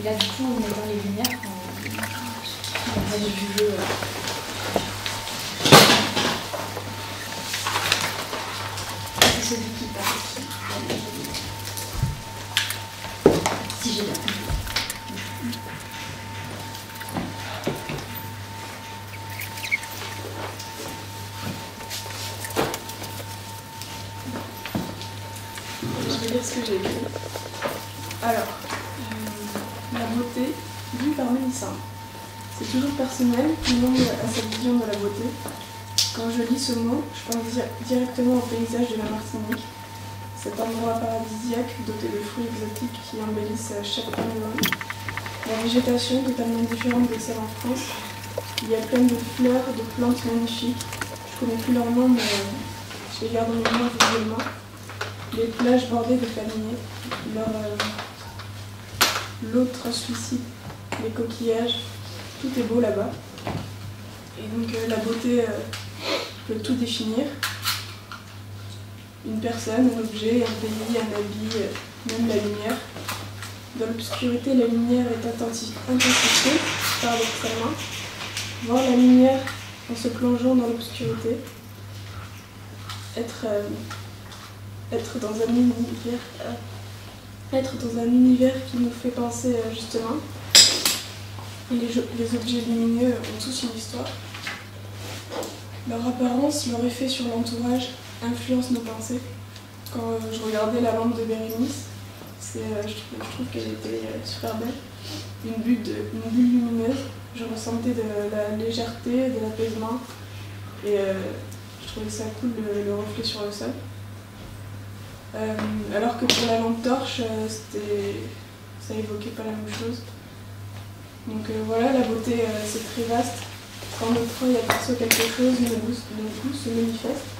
Et là, du coup, on met dans les lumières dans le reste du jeu. C'est celui qui passe. Si j'ai bien compris. Je vais lire ce que j'ai écrit. Alors, la beauté, vue par Mélissa. C'est toujours personnel, tout le monde a sa vision de la beauté. Quand je lis ce mot, je pense directement au paysage de la Martinique. Cet endroit paradisiaque doté de fruits exotiques qui embellissent chaque coin de l'homme. La végétation totalement différente de celle en France. Il y a plein de fleurs, de plantes magnifiques. Je connais plus leur nom, mais je les garde en mémoire visuellement. Les plages bordées de palmiers, l'eau translucide, les coquillages, tout est beau là-bas. Et donc la beauté peut tout définir. Une personne, un objet, un pays, un habit, même la lumière. Dans l'obscurité, la lumière est intensifiée, paradoxalement. Voir la lumière en se plongeant dans l'obscurité, être dans un univers qui nous fait penser justement. Et les objets lumineux ont tous une histoire. Leur apparence, leur effet sur l'entourage influence nos pensées. Quand je regardais la lampe de Bérénice, je trouve qu'elle était super belle. Une bulle lumineuse, je ressentais de la légèreté, de l'apaisement. Et je trouvais ça cool, le reflet sur le sol. Alors que pour la lampe torche, ça évoquait pas la même chose. Donc voilà, la beauté c'est très vaste. Quand notre œil aperçoit quelque chose, nos goûts se manifestent.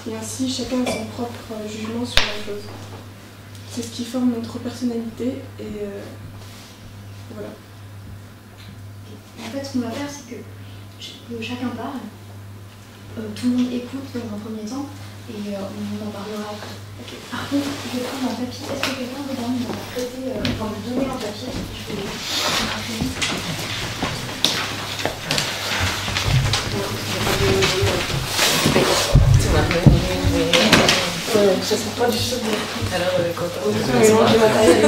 Et ainsi, chacun a son propre jugement sur la chose. C'est ce qui forme notre personnalité et voilà. En fait, ce qu'on va faire, c'est que chacun parle. Tout le monde écoute dans un premier temps et on en parlera après. Okay. Par contre, je vais prendre un papier. Est-ce que quelqu'un veut me prêter, me donner un papier? Je vais ça sera pas du tout. Alors, quand on mélange de matériel.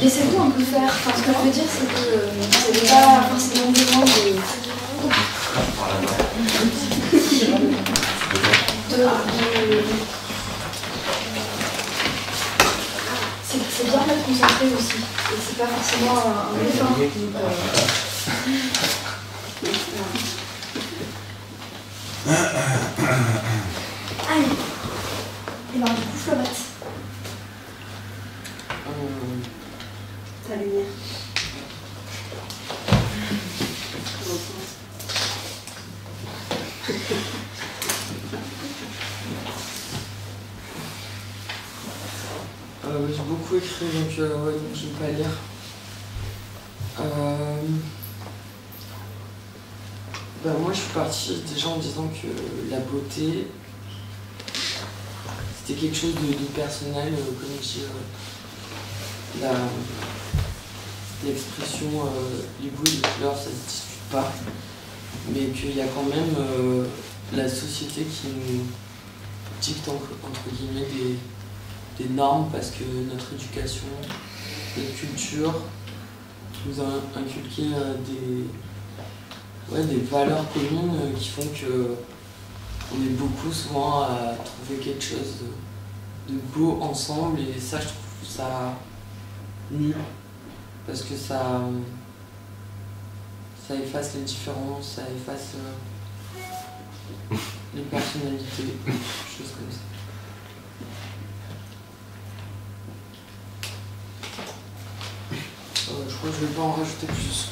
Laissez-vous un peu faire. Enfin, ce que je veux dire, c'est que vous n'avez pas forcément besoin c'est bien d'être concentré aussi. Et c'est pas forcément un effort. Allez. Et ben du coup, Florette. Ta lumière. J'ai beaucoup écrit, donc je ne vais pas lire. Moi, je suis partie déjà en disant que la beauté, c'était quelque chose de personnel, comme je dis, l'expression, les goûts et les couleurs, ça ne se discute pas, mais qu'il y a quand même la société qui nous dicte entre guillemets des normes, parce que notre éducation, notre culture nous a inculqué des valeurs communes qui font que on est beaucoup souvent à trouver quelque chose de beau ensemble, et ça, je trouve ça nul, parce que ça efface les différences, ça efface les personnalités, des choses comme ça. Je crois que je vais pas en rajouter plus.